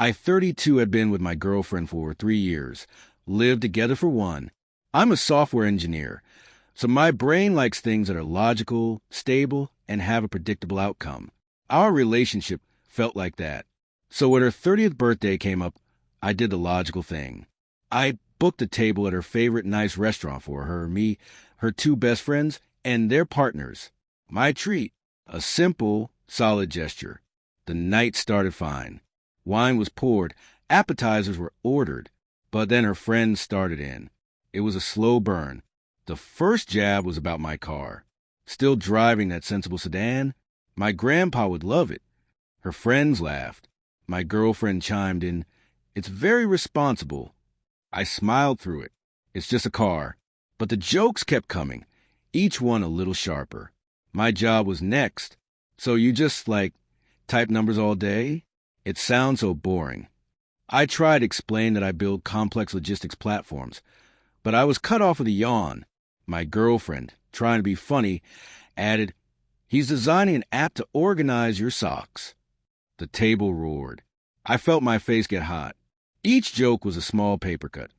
I, 32, had been with my girlfriend for 3 years, lived together for 1. I'm a software engineer, so my brain likes things that are logical, stable, and have a predictable outcome. Our relationship felt like that. So when her 30th birthday came up, I did the logical thing. I booked a table at her favorite nice restaurant for her, me, her 2 best friends, and their partners. My treat, a simple, solid gesture. The night started fine. Wine was poured, appetizers were ordered, but then her friends started in. It was a slow burn. The first jab was about my car. Still driving that sensible sedan? My grandpa would love it. Her friends laughed. My girlfriend chimed in, "It's very responsible." I smiled through it. It's just a car. But the jokes kept coming, each one a little sharper. My job was next. So you just, type numbers all day? It sounds so boring. I tried to explain that I build complex logistics platforms, but I was cut off with a yawn. My girlfriend, trying to be funny, added, "He's designing an app to organize your socks." The table roared. I felt my face get hot. Each joke was a small paper cut,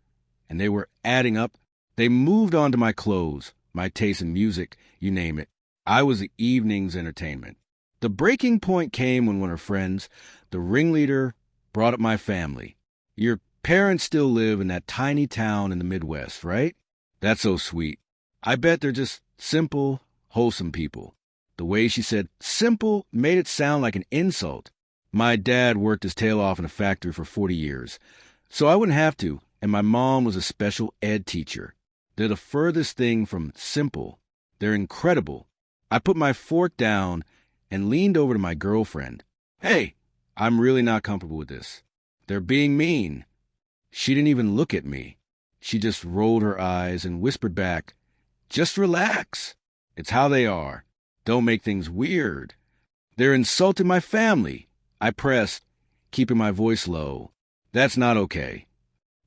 and they were adding up. They moved on to my clothes, my taste in music, you name it. I was the evening's entertainment. The breaking point came when one of her friends, the ringleader, brought up my family. "Your parents still live in that tiny town in the Midwest, right?" "That's so sweet. I bet they're just simple, wholesome people." The way she said simple made it sound like an insult. My dad worked his tail off in a factory for 40 years, so I wouldn't have to, and my mom was a special ed teacher. They're the furthest thing from simple. They're incredible. I put my fork down and leaned over to my girlfriend. "Hey, I'm really not comfortable with this. They're being mean." She didn't even look at me. She just rolled her eyes and whispered back, "Just relax. It's how they are. Don't make things weird." "They're insulting my family." I pressed, keeping my voice low. "That's not okay."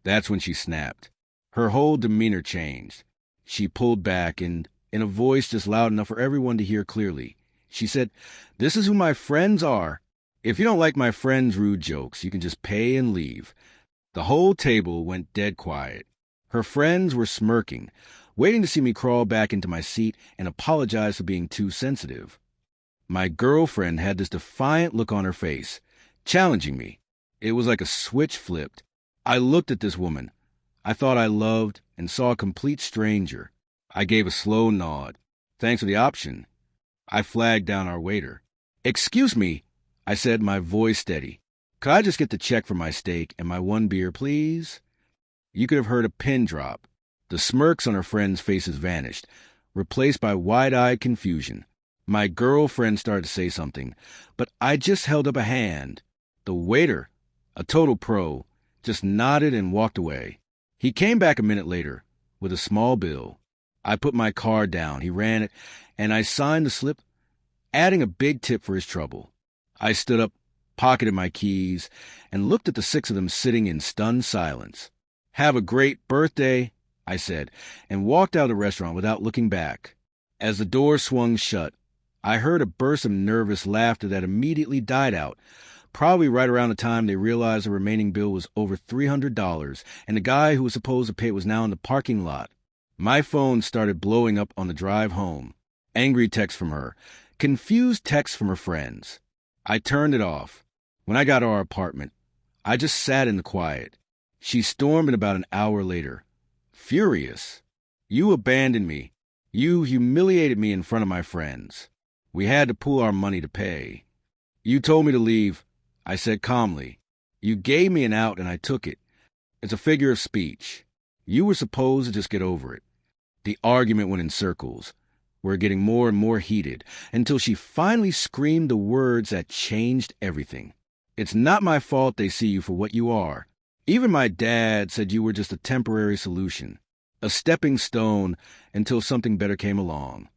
That's when she snapped. Her whole demeanor changed. She pulled back and, in a voice just loud enough for everyone to hear clearly, she said, "This is who my friends are. If you don't like my friends' rude jokes, you can just pay and leave." The whole table went dead quiet. Her friends were smirking, waiting to see me crawl back into my seat and apologize for being too sensitive. My girlfriend had this defiant look on her face, challenging me. It was like a switch flipped. I looked at this woman I thought I loved and saw a complete stranger. I gave a slow nod. "Thanks for the option." I flagged down our waiter. "Excuse me," I said, my voice steady. "Could I just get the check for my steak and my 1 beer, please?" You could have heard a pin drop. The smirks on her friends' faces vanished, replaced by wide-eyed confusion. My girlfriend started to say something, but I just held up a hand. The waiter, a total pro, just nodded and walked away. He came back a minute later with a small bill. I put my card down, he ran it, and I signed the slip, adding a big tip for his trouble. I stood up, pocketed my keys, and looked at the 6 of them sitting in stunned silence. "Have a great birthday," I said, and walked out of the restaurant without looking back. As the door swung shut, I heard a burst of nervous laughter that immediately died out, probably right around the time they realized the remaining bill was over $300, and the guy who was supposed to pay was now in the parking lot. My phone started blowing up on the drive home. Angry texts from her, confused texts from her friends. I turned it off. When I got to our apartment, I just sat in the quiet. She stormed in about an hour later, furious. "You abandoned me. You humiliated me in front of my friends. We had to pool our money to pay. You told me to leave," I said calmly. "You gave me an out and I took it. It's a figure of speech. You were supposed to just get over it." The argument went in circles. We were getting more and more heated until she finally screamed the words that changed everything. "It's not my fault they see you for what you are. Even my dad said you were just a temporary solution, a stepping stone until something better came along."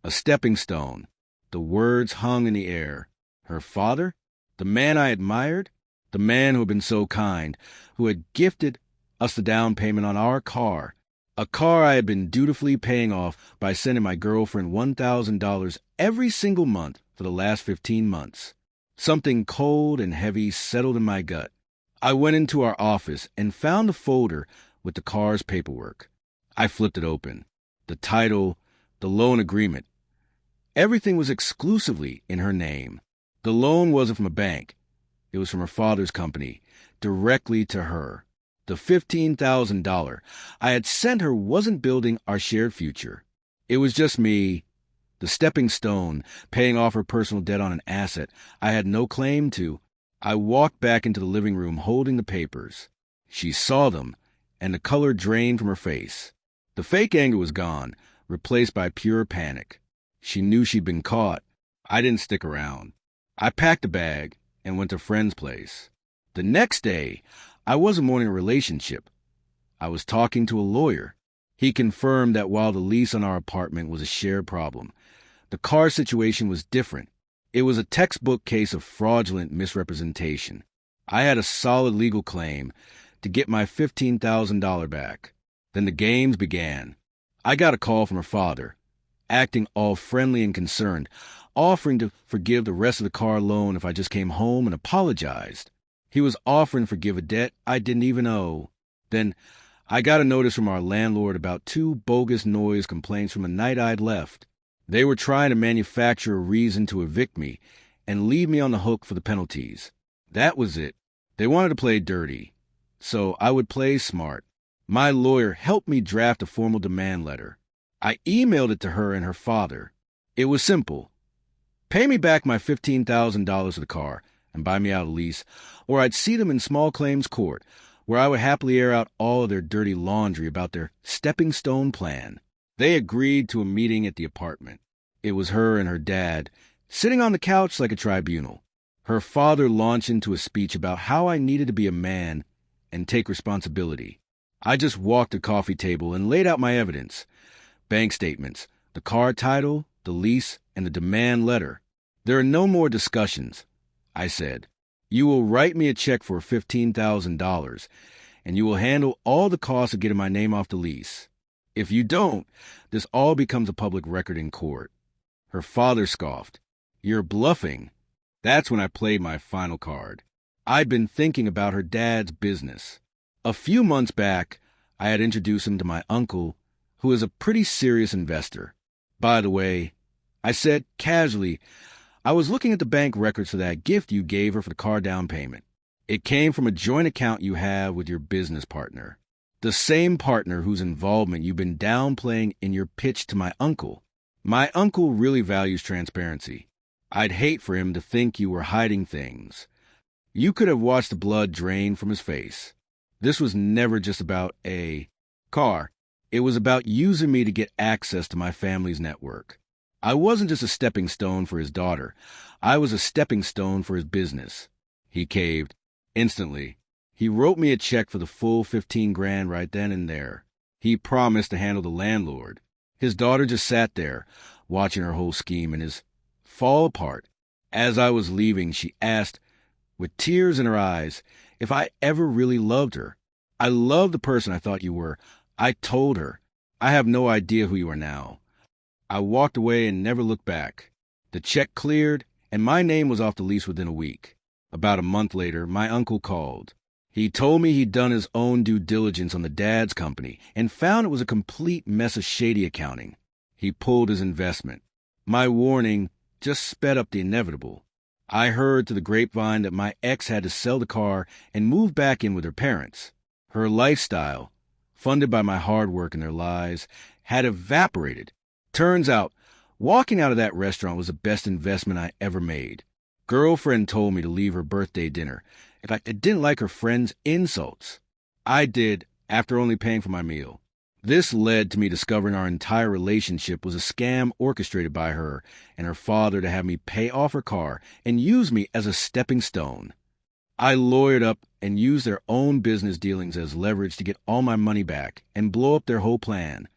A stepping stone. The words hung in the air. Her father? The man I admired? The man who had been so kind, who had gifted us the down payment on our car, a car I had been dutifully paying off by sending my girlfriend $1,000 every single month for the last 15 months. Something cold and heavy settled in my gut. I went into our office and found the folder with the car's paperwork. I flipped it open. The title, the loan agreement. Everything was exclusively in her name. The loan wasn't from a bank. It was from her father's company, directly to her. The $15,000 I had sent her wasn't building our shared future. It was just me, the stepping stone, paying off her personal debt on an asset I had no claim to. I walked back into the living room holding the papers. She saw them, and the color drained from her face. The fake anger was gone, replaced by pure panic. She knew she'd been caught. I didn't stick around. I packed a bag and went to a friend's place. The next day, I wasn't mourning a relationship. I was talking to a lawyer. He confirmed that while the lease on our apartment was a shared problem, the car situation was different. It was a textbook case of fraudulent misrepresentation. I had a solid legal claim to get my $15,000 back. Then the games began. I got a call from her father, acting all friendly and concerned, offering to forgive the rest of the car loan if I just came home and apologized. He was offering to forgive a debt I didn't even owe. Then I got a notice from our landlord about 2 bogus noise complaints from the night I'd left. They were trying to manufacture a reason to evict me and leave me on the hook for the penalties. That was it. They wanted to play dirty, so I would play smart. My lawyer helped me draft a formal demand letter. I emailed it to her and her father. It was simple. Pay me back my $15,000 for the car and buy me out a lease, or I'd see them in small claims court, where I would happily air out all of their dirty laundry about their stepping stone plan. They agreed to a meeting at the apartment. It was her and her dad, sitting on the couch like a tribunal. Her father launched into a speech about how I needed to be a man and take responsibility. I just walked to the coffee table and laid out my evidence. Bank statements, the car title, the lease, and the demand letter. There are no more discussions, I said. You will write me a check for $15,000, and you will handle all the costs of getting my name off the lease. If you don't, this all becomes a public record in court. Her father scoffed. You're bluffing. That's when I played my final card. I'd been thinking about her dad's business. A few months back, I had introduced him to my uncle, who is a pretty serious investor. By the way, I said casually, I was looking at the bank records for that gift you gave her for the car down payment. It came from a joint account you have with your business partner. The same partner whose involvement you've been downplaying in your pitch to my uncle. My uncle really values transparency. I'd hate for him to think you were hiding things. You could have watched the blood drain from his face. This was never just about a car. It was about using me to get access to my family's network. I wasn't just a stepping stone for his daughter. I was a stepping stone for his business. He caved. Instantly. He wrote me a check for the full $15,000 right then and there. He promised to handle the landlord. His daughter just sat there, watching her whole scheme and his fall apart. As I was leaving, she asked, with tears in her eyes, if I ever really loved her. I love the person I thought you were. I told her, I have no idea who you are now. I walked away and never looked back. The check cleared, and my name was off the lease within a week. About a month later, my uncle called. He told me he'd done his own due diligence on the dad's company and found it was a complete mess of shady accounting. He pulled his investment. My warning just sped up the inevitable. I heard through the grapevine that my ex had to sell the car and move back in with her parents. Her lifestyle, funded by my hard work and their lies, had evaporated. Turns out, walking out of that restaurant was the best investment I ever made. Girlfriend told me to leave her birthday dinner. In fact, I didn't like her friend's insults. I did, after only paying for my meal. This led to me discovering our entire relationship was a scam orchestrated by her and her father to have me pay off her car and use me as a stepping stone. I lawyered up and used their own business dealings as leverage to get all my money back and blow up their whole plan.